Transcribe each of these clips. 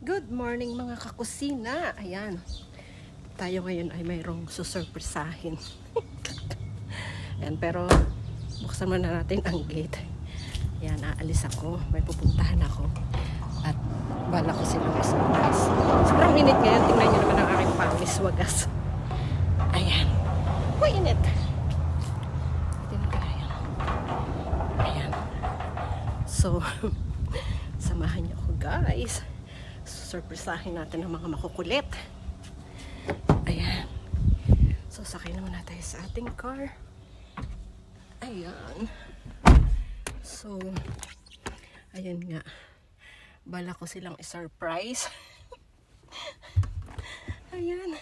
Good morning mga kakusina. Ayan. Tayo ngayon ay mayroong susurpresahin. Ayan, pero buksan muna natin ang gate. Ayan, aalis ako. May pupuntahan ako. At bala ko silang surprise. Sobrang init ngayon. Tingnan nyo naman ang aking pawis. Wagas. Ayan. Uy, init. Tingnan ko na yan. Ayan. So, samahan nyo ako guys. Surpresahin natin ang mga makukulit. Ayan. So, sakay naman natin sa ating car. Ayan. So, ayan nga. Bala ko silang i-surprise. Ayan.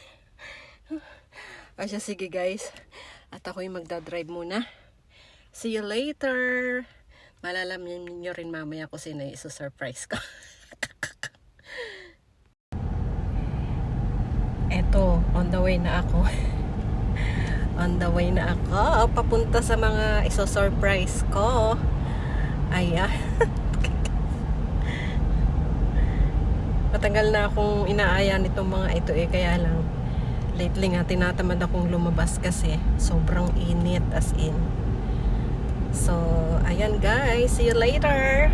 O siya, sige guys. At ako'y magdadrive muna. See you later. Malalaman niyo rin mamaya kung sino i-surprise ko. Eto, on the way na ako. On the way na ako. Papunta sa mga iso-surprise ko. Ayan. Matagal na akong inaaya nitong mga ito kaya lang lately nga tinatamad akong lumabas kasi sobrang init as in. So, ayan guys. See you later.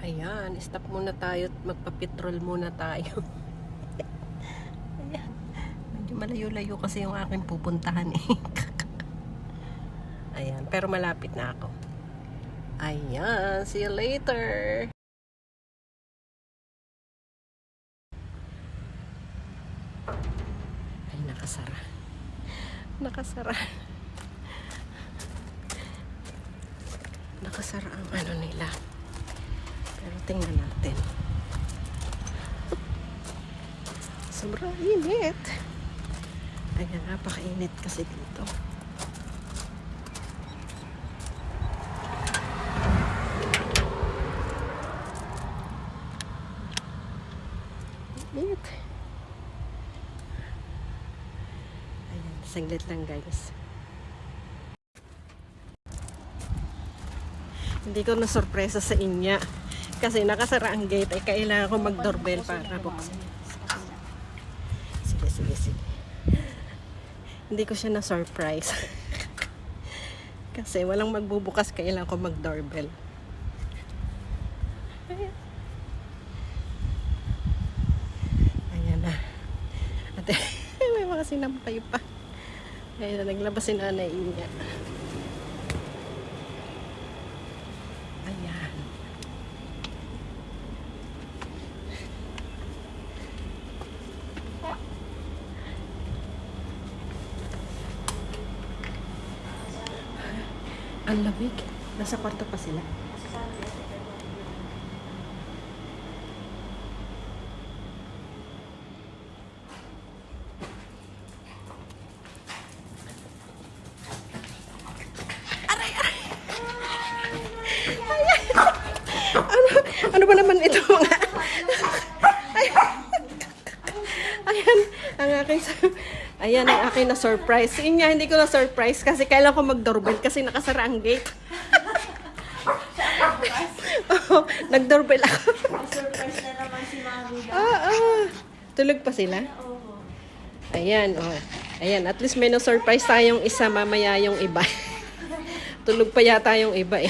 Ayan, stop muna tayo at magpa-petrol muna tayo. Ayan. Medyo malayo-layo kasi yung aking pupuntahan Ayan, pero malapit na ako. Ayan, see you later. Ay, nakasara. Nakasara. Nakasara ang ano nila. Pero tingnan natin. Sobrang init. Ayan, napaka-init kasi dito. Init. Ayan, saglit lang guys. Hindi ko na sorpresa sa inya. Kasi nakasara ang gate ay kailangan ko mag-doorbell para buksan. Sige. Hindi ko siya na-surprise. Kasi walang magbubukas, kailangan ko mag-doorbell. Ayan na. At may mga sinampay pa. Ayan na, naglabas si nanay niya. Ayan. Ang lamig. Nasa kwarto pa sila. Aray! Ano ba naman ito mga... Ayan, ang aking... Ayan ang aking na-surprise. Sa inyo, hindi ko na-surprise kasi kailangan ko mag-doorbell kasi nakasara ang gate. Oh, nag-doorbell ako. Surprise na naman si Mami. Tulog pa sila? Ayan, oh. Ayan, at least may na-surprise tayong isa, mamaya yung iba. Tulog pa yata yung iba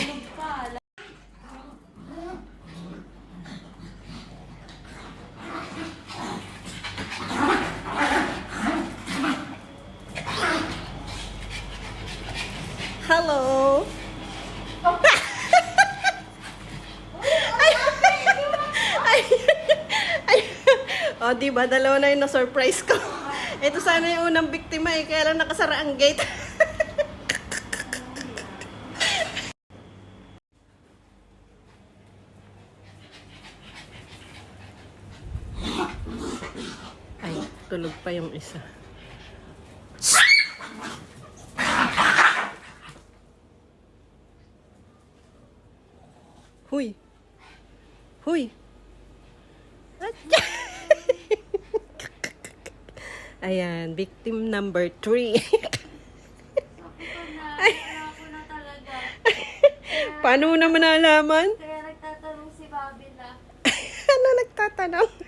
Hello! O, diba? Dalawa na yung na-surprise ko. Ito sana yung unang biktima kaya lang nakasara ang gate. Ay, tulog pa yung isa. Huy! Huy! Ayan, victim number 3. Ako na talaga. Paano mo naman nalaman? Kaya nagtatanong si Bobby na. Ano nagtatanong?